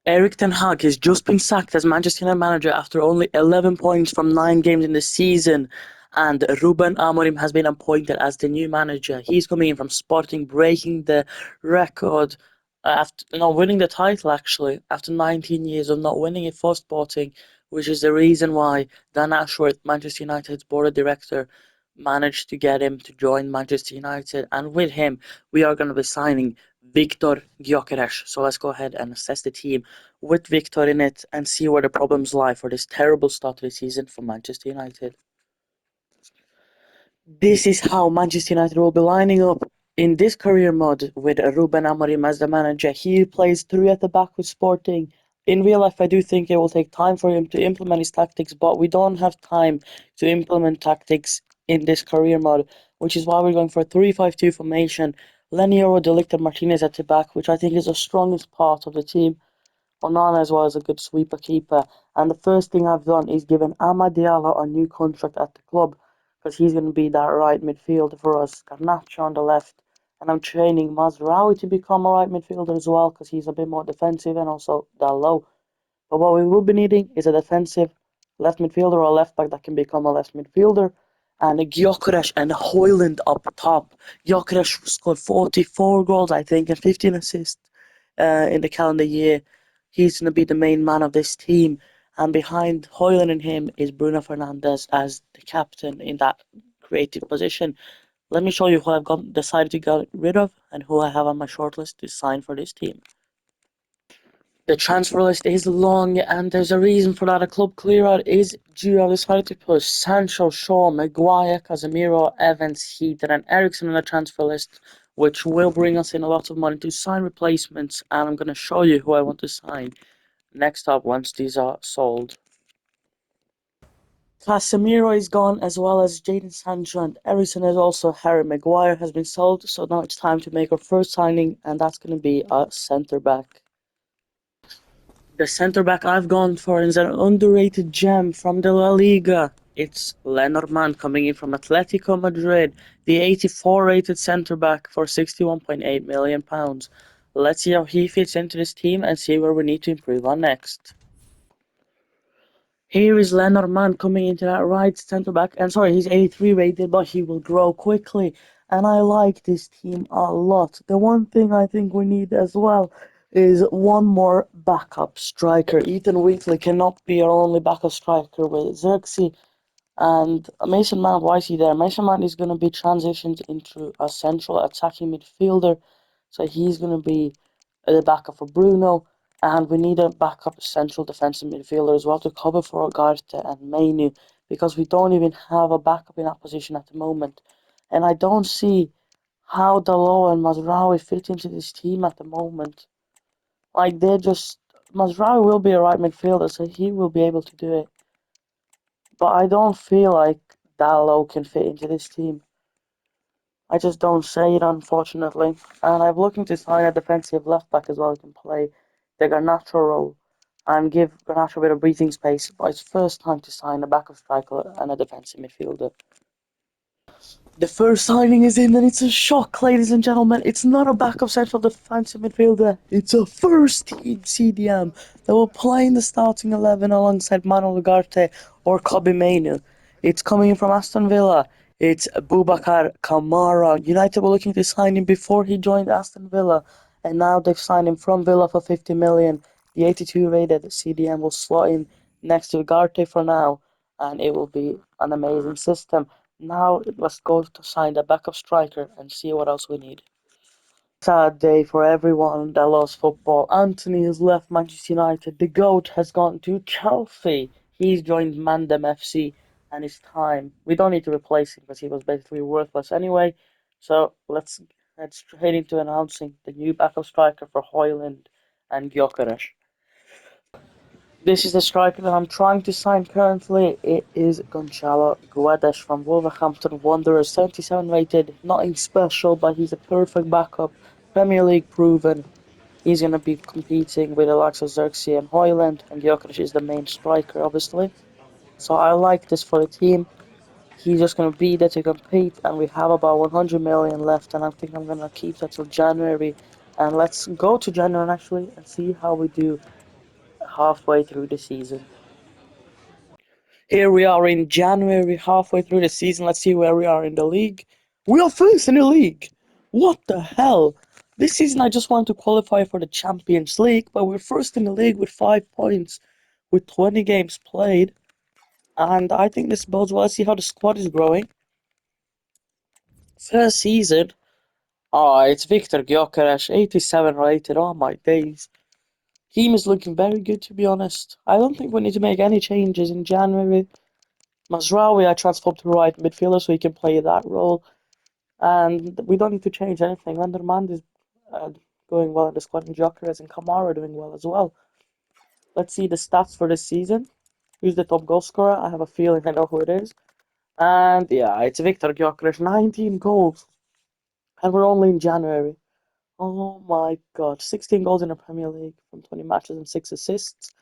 Erik ten Hag has just been sacked as Manchester United manager after only 11 points from 9 games in the season, and Ruben Amorim has been appointed as the new manager. He's coming in from Sporting, breaking the record after not winning the title actually after 19 years of not winning it for Sporting, which is the reason why Dan Ashworth, Manchester United's board of director, managed to get him to join Manchester United, and with him we are going to be signing Victor Gyokeres. So let's go ahead and assess the team with Victor in it and see where the problems lie for this terrible start to the season for Manchester United. This is how Manchester United will be lining up in this career mode with Ruben Amorim as the manager. He plays three at the back with Sporting. In real life, I do think it will take time for him to implement his tactics, but we don't have time to implement tactics in this career mode, which is why we're going for a 3-5-2 formation. Leniero, De Ligt, and Martinez at the back, which I think is the strongest part of the team. Onana as well as a good sweeper keeper. And the first thing I've done is given Amad Diallo a new contract at the club because he's going to be that right midfielder for us. Garnacho on the left. And I'm training Mazraoui to become a right midfielder as well because he's a bit more defensive and also that low. But what we will be needing is a defensive left midfielder or a left back that can become a left midfielder. And Gyokeres and Hoyland up top. Gyokeres scored 44 goals, I think, and 15 assists in the calendar year. He's going to be the main man of this team. And behind Hoyland and him is Bruno Fernandes as the captain in that creative position. Let me show you who I've decided to get rid of and who I have on my shortlist to sign for this team. The transfer list is long, and there's a reason for that. A club clear out is due. I've decided to put Sancho, Shaw, Maguire, Casemiro, Evans, Heaton, and Ericsson on the transfer list, which will bring us in a lot of money to sign replacements. And I'm going to show you who I want to sign next up once these are sold. Casemiro is gone, as well as Jadon Sancho and Ericsson, is also Harry Maguire has been sold. So now it's time to make our first signing, and that's going to be a centre back. The centre back I've gone for is an underrated gem from the La Liga. It's Lenormand coming in from Atletico Madrid, the 84 rated centre back for £61.8 million. Let's see how he fits into this team and see where we need to improve on next. Here is Lenormand coming into that right centre back, and sorry, he's 83 rated, but he will grow quickly. And I like this team a lot. The one thing I think we need as well is one more backup striker. Ethan Weekly cannot be our only backup striker with Xerxes and Mason Mount. Why is he there? Mason Mount is going to be transitioned into a central attacking midfielder, so he's going to be the backup for Bruno. And we need a backup central defensive midfielder as well to cover for Ugarte and Mainu because we don't even have a backup in that position at the moment. And I don't see how Dalot and Mazraoui fit into this team at the moment. Like they're just Mazraoui will be a right midfielder, so he will be able to do it. But I don't feel like Dalot can fit into this team. I just don't say it, unfortunately. And I'm looking to sign a defensive left back as well who can play the Garnacho role and give Garnacho a bit of breathing space. But it's first time to sign a backup striker and a defensive midfielder. The first signing is in, and it's a shock, ladies and gentlemen. It's not a backup central defensive midfielder. It's a first team CDM that will play in the starting 11 alongside Manuel Ugarte or Kobe Mainu. It's coming in from Aston Villa. It's Boubacar Kamara. United were looking to sign him before he joined Aston Villa, and now they've signed him from Villa for 50 million. The 82 rated CDM will slot in next to Ugarte for now, and it will be an amazing system. Now let's go to sign the backup striker and see what else we need. Sad day for everyone that loves football. Anthony has left Manchester United. The GOAT has gone to Chelsea. He's joined Mandem FC and it's time. We don't need to replace him because he was basically worthless anyway. So let's head straight into announcing the new backup striker for Hoyland and Gyokeres. This is the striker that I'm trying to sign currently. It is Gonçalo Guedes from Wolverhampton Wanderers, 77 rated, nothing special, but he's a perfect backup, Premier League proven. He's going to be competing with the likes of Xerxes and Hoyland, and Gyokeres is the main striker, obviously. So I like this for the team. He's just going to be there to compete, and we have about 100 million left, and I think I'm going to keep that till January. And let's go to January actually and see how we do halfway through the season. Here we are in January, halfway through the season. Let's see where we are in the league. We are first in the league! What the hell? This season I just wanted to qualify for the Champions League, but we're first in the league with 5 points, with 20 games played. And I think this bodes well. Let's see how the squad is growing. First season. Oh, it's Victor Gyokeres, 87 rated. Oh my days. Team is looking very good, to be honest. I don't think we need to make any changes in January. Mazraoui, I transformed to right midfielder so he can play that role. And we don't need to change anything. Undermand is going well in the squad, and Gyokeres and Kamara are doing well as well. Let's see the stats for this season. Who's the top goal scorer? I have a feeling I know who it is. And yeah, it's Victor Gyokeres, 19 goals. And we're only in January. Oh my god, 16 goals in the Premier League from 20 matches and 6 assists.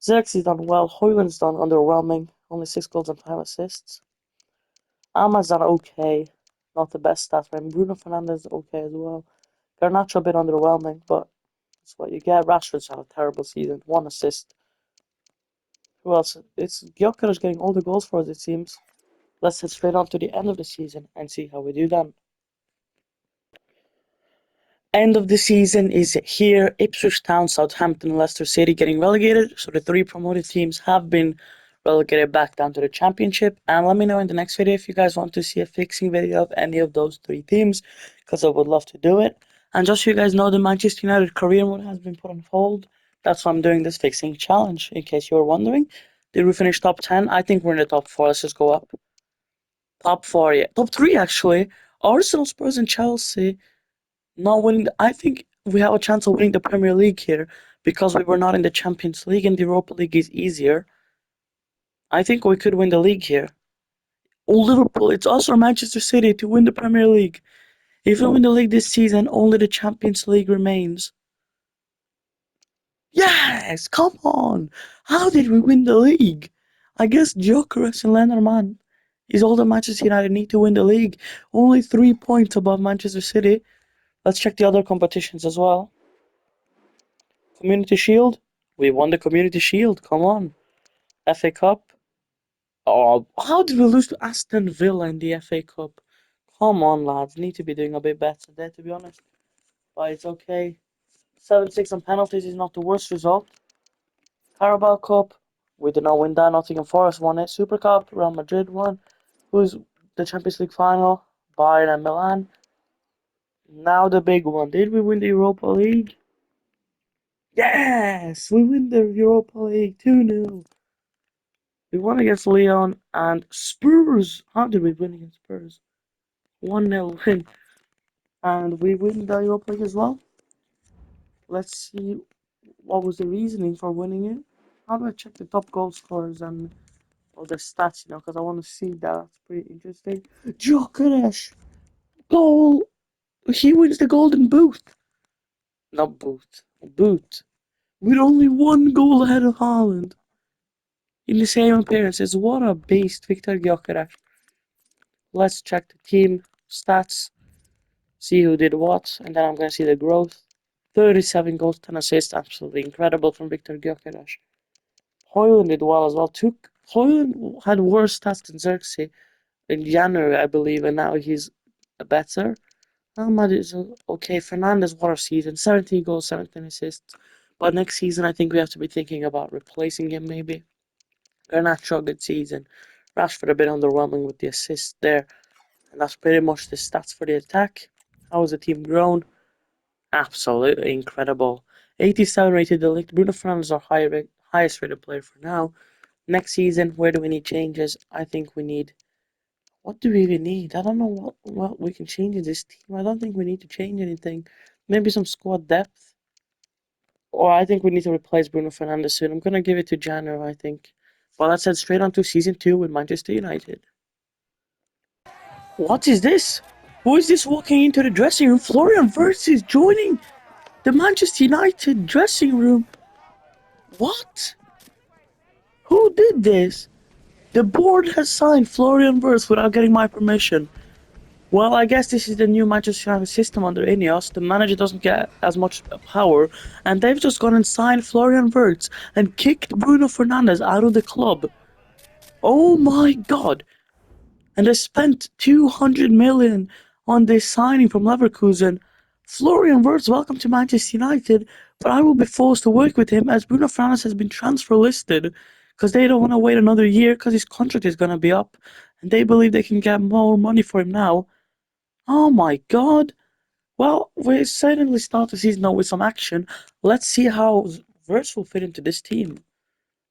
Xerxes done well. Højlund's done underwhelming. Only 6 goals and 5 assists. Ahmad's done okay. Not the best stats, but Bruno Fernandes okay as well. Garnacho a bit underwhelming, but that's what you get. Rashford's had a terrible season. 1 assist. Who else? It's Gyokeres getting all the goals for us, it seems. Let's head straight on to the end of the season and see how we do then. End of the season is here. Ipswich Town, Southampton, Leicester City getting relegated. So the 3 promoted teams have been relegated back down to the Championship. And let me know in the next video if you guys want to see a fixing video of any of those 3 teams, because I would love to do it. And just so you guys know, the Manchester United career mode has been put on hold. That's why I'm doing this fixing challenge, in case you were wondering. Did we finish top 10? I think we're in the top 4. Let's just go up. Top 4, yeah. Top 3, actually. Arsenal, Spurs, and Chelsea not winning. I think we have a chance of winning the Premier League here because we were not in the Champions League and the Europa League is easier. I think we could win the league here. Oh, Liverpool, it's us or Manchester City to win the Premier League. If we win the league this season, only the Champions League remains. Yes, come on. How did we win the league? I guess Gyokeres and Lennerman is all the Manchester United need to win the league. Only 3 points above Manchester City. Let's check the other competitions as well. Community Shield? We won the Community Shield, come on. FA Cup? Oh, how did we lose to Aston Villa in the FA Cup? Come on, lads, need to be doing a bit better there, to be honest. But it's okay. 7-6 on penalties is not the worst result. Carabao Cup? We did not win that. Nottingham Forest won it. Super Cup? Real Madrid won. Who's the Champions League final? Bayern and Milan. Now the big one. Did we win the Europa League? Yes! We win the Europa League 2-0. We won against Lyon and Spurs. How did we win against Spurs? 1-0 win. And we win the Europa League as well. Let's see what was the reasoning for winning it. How do I check the top goal scorers and all the stats, because I want to see that. That's pretty interesting. Gyokeres! Goal! He wins the golden boot. Not boot. Boot. With only 1 goal ahead of Haaland. In the same appearances. What a beast, Victor Gyokeres. Let's check the team stats, see who did what, and then I'm going to see the growth. 37 goals, 10 assists, absolutely incredible from Victor Gyokeres. Højlund did well as well. Højlund had worse stats than Xerxes in January, I believe, and now he's better. Ahmad is okay. Fernandes, what a season. 17 goals, 17 assists. But next season, I think we have to be thinking about replacing him, maybe. Garnacho, good season. Rashford a bit underwhelming with the assist there. And that's pretty much the stats for the attack. How has the team grown? Absolutely incredible. 87 rated elite. Bruno Fernandes is our highest rated player for now. Next season, where do we need changes? I think we need... What do we even need? I don't know what we can change in this team. I don't think we need to change anything. Maybe some squad depth. Or I think we need to replace Bruno Fernandes soon. I'm going to give it to January, I think. Well, let's head straight on to Season 2 with Manchester United. What is this? Who is this walking into the dressing room? Florian Wirtz is joining the Manchester United dressing room. What? Who did this? The board has signed Florian Wirtz without getting my permission. Well, I guess this is the new Manchester United system under Ineos. The manager doesn't get as much power, and they've just gone and signed Florian Wirtz and kicked Bruno Fernandes out of the club. Oh my god! And they spent 200 million on this signing from Leverkusen. Florian Wirtz, welcome to Manchester United, but I will be forced to work with him as Bruno Fernandes has been transfer listed because they don't want to wait another year because his contract is going to be up and they believe they can get more money for him now. Oh my god. Well, we certainly start the season now with some action. Let's see how Wirtz will fit into this team.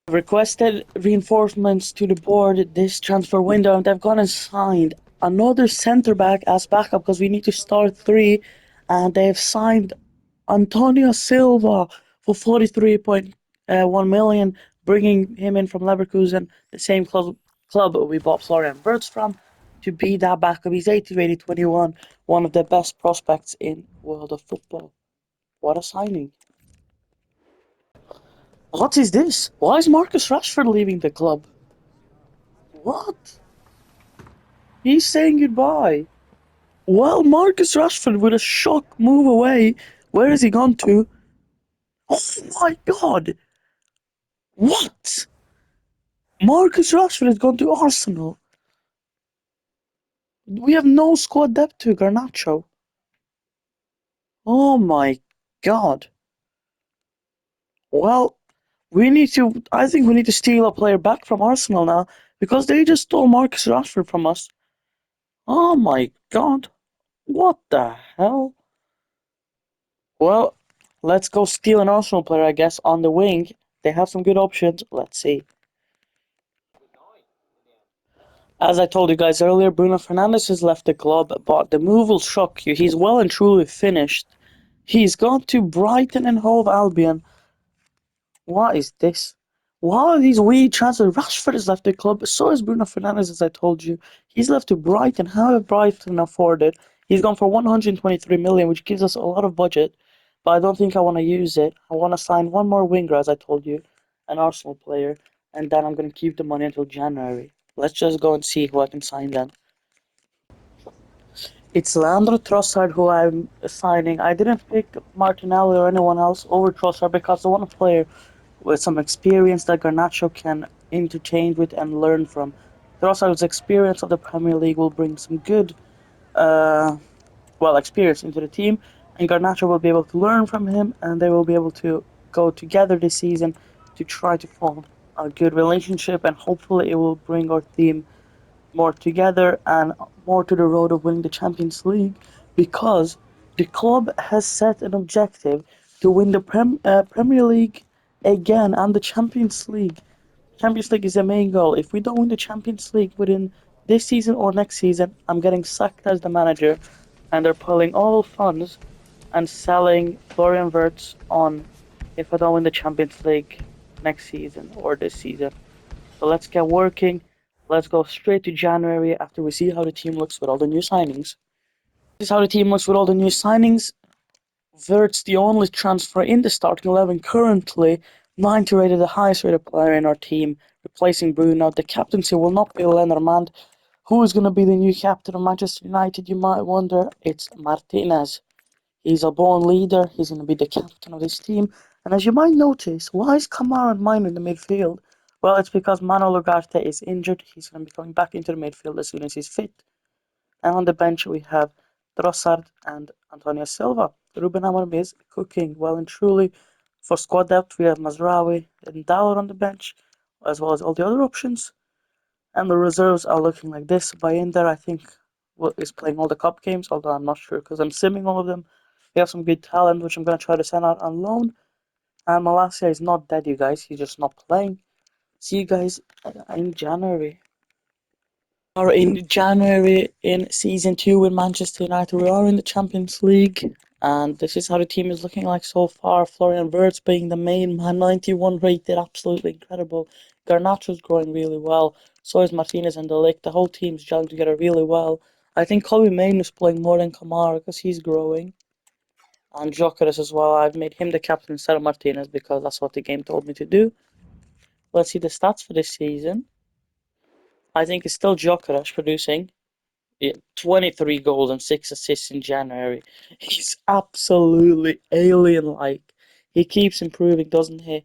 Requested reinforcements to the board this transfer window, and they've gone and signed another centre back as backup because we need to start three, and they've signed Antonio Silva for 43.1 million, bringing him in from Leverkusen, the same club we bought Florian Wirtz from, to be that backup. He's 80 rated 21, one of the best prospects in world of football. What a signing! What is this? Why is Marcus Rashford leaving the club? What? He's saying goodbye. Well, Marcus Rashford with a shock move away. Where has he gone to? Oh my god! What? Marcus Rashford has gone to Arsenal. We have no squad depth to Garnacho. Oh my god. Well, I think we need to steal a player back from Arsenal now because they just stole Marcus Rashford from us. Oh my god. What the hell? Well, let's go steal an Arsenal player, I guess, on the wing. They have some good options. Let's see. As I told you guys earlier, Bruno Fernandes has left the club, but the move will shock you. He's well and truly finished. He's gone to Brighton and Hove Albion. What is this? What are these weird transfers? Rashford has left the club, so has Bruno Fernandes, as I told you. He's left to Brighton. How have Brighton afforded? He's gone for 123 million, which gives us a lot of budget, but I don't think I want to use it. I want to sign one more winger, as I told you, an Arsenal player, and then I'm going to keep the money until January. Let's just go and see who I can sign then. It's Leandro Trossard who I'm signing. I didn't pick Martinelli or anyone else over Trossard because I want a player with some experience that Garnacho can interchange with and learn from. Trossard's experience of the Premier League will bring some good, uh, experience into the team, and Garnacho will be able to learn from him, and they will be able to go together this season to try to form a good relationship, and hopefully it will bring our team more together and more to the road of winning the Champions League because the club has set an objective to win the Premier League again and the Champions League. Champions League is the main goal. If we don't win the Champions League within this season or next season, I'm getting sacked as the manager, and they're pulling all funds and selling Florian Wirtz on if I don't win the Champions League next season or this season. So let's get working. Let's go straight to January after we see how the team looks with all the new signings. This is how the team looks with all the new signings. Vert's the only transfer in the starting 11 currently. 90 rated, the highest rated player in our team, replacing Bruno. The captaincy will not be Lenormand. Who is going to be the new captain of Manchester United, you might wonder? It's Martinez. He's a born leader. He's going to be the captain of this team. And as you might notice, why is Kamara and Mine in the midfield? Well, it's because Manolo Ugarte is injured. He's going to be coming back into the midfield as soon as he's fit. And on the bench, we have Trossard and Antonio Silva. Ruben Amorim is cooking well and truly. For squad depth, we have Mazraoui and Dowler on the bench, as well as all the other options. And the reserves are looking like this. Bayender, I think, is playing all the cup games, although I'm not sure because I'm simming all of them. We have some good talent, which I'm going to try to send out on loan. And Malacia is not dead, you guys. He's just not playing. See you guys in January. Are in January in season 2 with Manchester United. We are in the Champions League, and this is how the team is looking like so far. Florian Wirtz being the main man, 91 rated, absolutely incredible. Garnacho's growing really well. So is Martinez and De Ligt. The whole team's gelling together really well. I think Kobe Main is playing more than Kamara because he's growing. And Gyokeres as well. I've made him the captain instead of Martinez because that's what the game told me to do. Let's see the stats for this season. I think it's still Gyokeres producing. Yeah, 23 goals and 6 assists in January. He's absolutely alien-like. He keeps improving, doesn't he?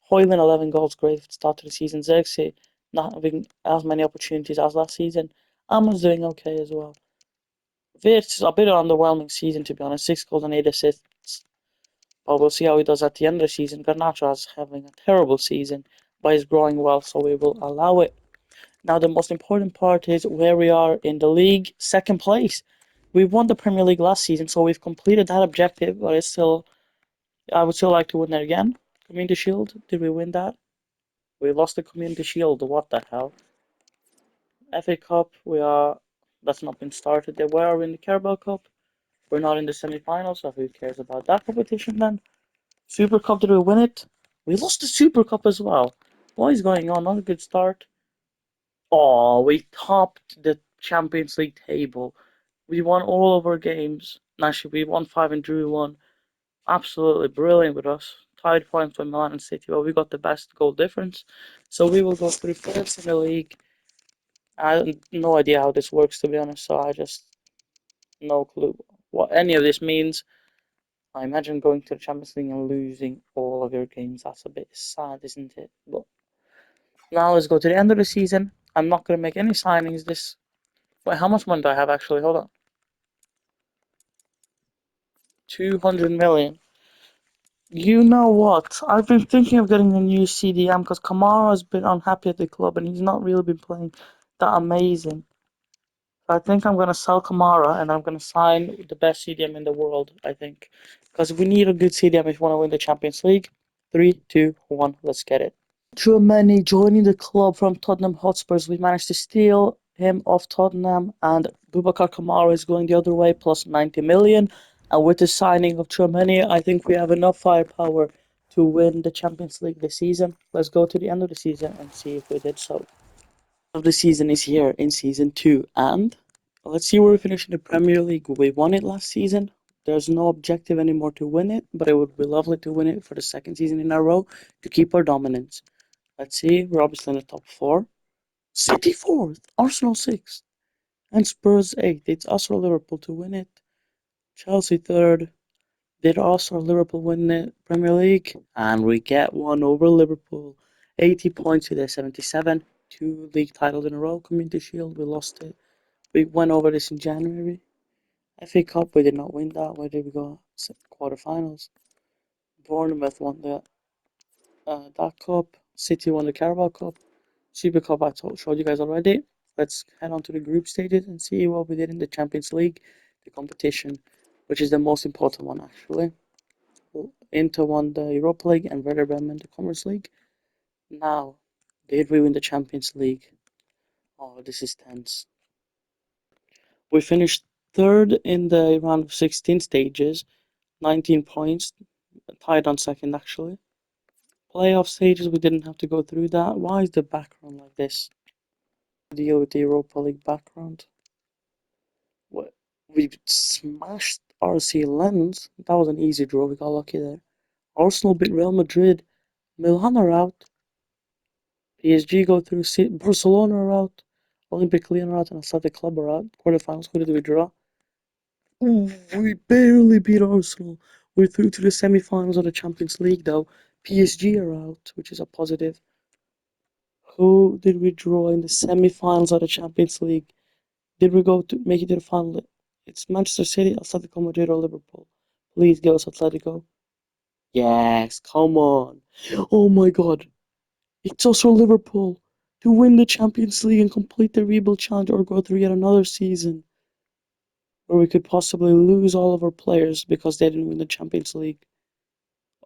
Hoyland 11 goals, great for the start of the season. Xerxes not having as many opportunities as last season. Amon's doing okay as well. It's a bit of an underwhelming season, to be honest. 6 goals and 8 assists. But we'll see how he does at the end of the season. Garnacho is having a terrible season, but he's growing well, so we will allow it. Now, the most important part is where we are in the league, second place. We won the Premier League last season, so we've completed that objective, but I would still like to win it again. Community Shield, did we win that? We lost the Community Shield, what the hell? FA Cup, that's not been started yet. Where are we in the Carabao Cup? We're not in the semi-finals, so who cares about that competition then? Super Cup, did we win it? We lost the Super Cup as well. What is going on? Not a good start. Oh, we topped the Champions League table. We won all of our games. Actually, we won 5 and drew 1. Absolutely brilliant with us. Tied points with Milan and City. Well, we got the best goal difference. So we will go through first in the league. I have no idea how this works, to be honest. So I just no clue what any of this means. I imagine going to the Champions League and losing all of your games. That's a bit sad, isn't it? But now let's go to the end of the season. I'm not going to make any signings this. Wait, how much money do I have actually? Hold on. 200 million. You know what? I've been thinking of getting a new CDM because Kamara's been unhappy at the club and he's not really been playing that amazing. I think I'm gonna sell Kamara and I'm gonna sign the best CDM in the world, I think. Because we need a good CDM if we want to win the Champions League. 3, 2, 1, let's get it. Tchouaméni joining the club from Tottenham Hotspurs. We managed to steal him off Tottenham, and Boubacar Kamara is going the other way, plus 90 million. And with the signing of Tchouaméni, I think we have enough firepower to win the Champions League this season. Let's go to the end of the season and see if we did so. Of the season is here in season 2, and let's see where we finish in the Premier League. We won it last season. There's no objective anymore to win it, but it would be lovely to win it for the second season in a row to keep our dominance. Let's see, we're obviously in the top 4. City 4th, Arsenal 6th, and Spurs 8th. It's us or Liverpool to win it. Chelsea 3rd. Did us or Liverpool win the Premier League? And we get one over Liverpool. 80 points to their 77. 2 league titles in a row. Community Shield, we lost it. We went over this in January. FA Cup, we did not win that. Where did we go? Quarterfinals. Bournemouth won that cup. City won the Carabao Cup. Super Cup showed you guys already. Let's head on to the group stages and see what we did in the Champions League, the competition, which is the most important one actually. Inter won the Europa League and Werder Bremen the Commerce League. Now, did we win the Champions League? Oh, this is tense. We finished third in the round of 16 stages, 19 points, tied on second actually. Playoff stages, we didn't have to go through that. Why is the background like this? Deal with the Europa League background. What? We smashed RC Lens. That was an easy draw. We got lucky there. Arsenal beat Real Madrid. Milan are out. PSG go through. Barcelona are out. Olympic Lyon are out, and Athletic Club are out. Quarterfinals. Who did we draw? Ooh, we barely beat Arsenal. We're through to the semi-finals of the Champions League, though. PSG are out, which is a positive. Who did we draw in the semi-finals of the Champions League? Did we go to make it to the final? It's Manchester City, Atletico Madrid, or Liverpool. Please give us Atletico. Yes, come on. Oh my god. It's also Liverpool to win the Champions League and complete the rebuild challenge or go through yet another season where we could possibly lose all of our players because they didn't win the Champions League.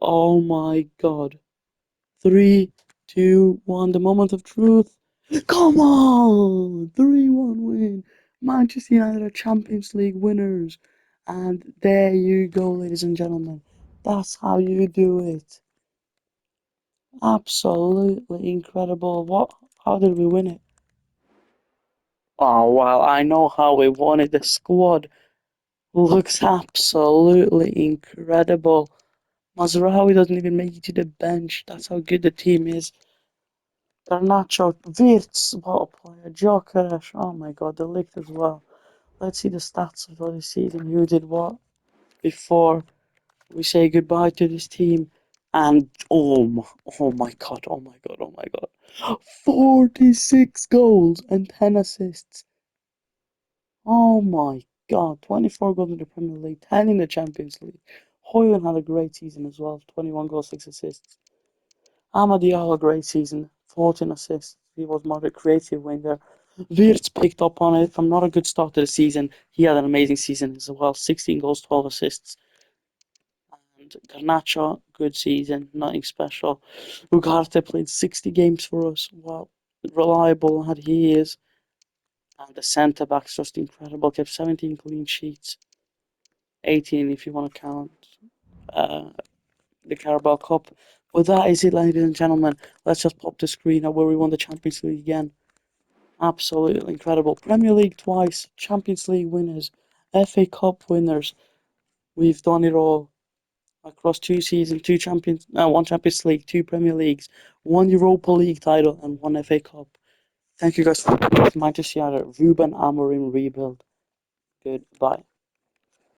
Oh my god. 3, 2, 1, the moment of truth. Come on! 3-1 win. Manchester United are Champions League winners. And there you go, ladies and gentlemen. That's how you do it. Absolutely incredible. How did we win it? Oh, wow, I know how we won it. The squad looks absolutely incredible. Mazraoui doesn't even make it to the bench. That's how good the team is. Garnacho, Wirtz, what a player. Gyokeres, oh my god, the lick as well. let's see the stats for this season. Who did what before we say goodbye to this team? And oh my god, oh my god, oh my god. 46 goals and 10 assists. Oh my god, 24 goals in the Premier League, 10 in the Champions League. Hoyland had a great season as well, 21 goals, 6 assists. Amad Diallo, a great season, 14 assists. He was more a creative winger. Wirtz picked up on it from not a good start to the season. He had an amazing season as well, 16 goals, 12 assists. And Garnacho, good season, nothing special. Ugarte played 60 games for us. Wow, reliable had he is. And the centre backs just incredible. Kept 17 clean sheets, 18 if you want to count uh, the Carabao Cup. But that is it, ladies and gentlemen. Let's just pop the screen at where we won the Champions League again. Absolutely incredible. Premier League twice, Champions League winners, FA Cup winners. We've done it all across 2 seasons, one Champions League, 2 Premier Leagues, 1 Europa League title, and 1 FA Cup. Thank you guys for watching. Manchester United, Ruben Amorim rebuild. Goodbye.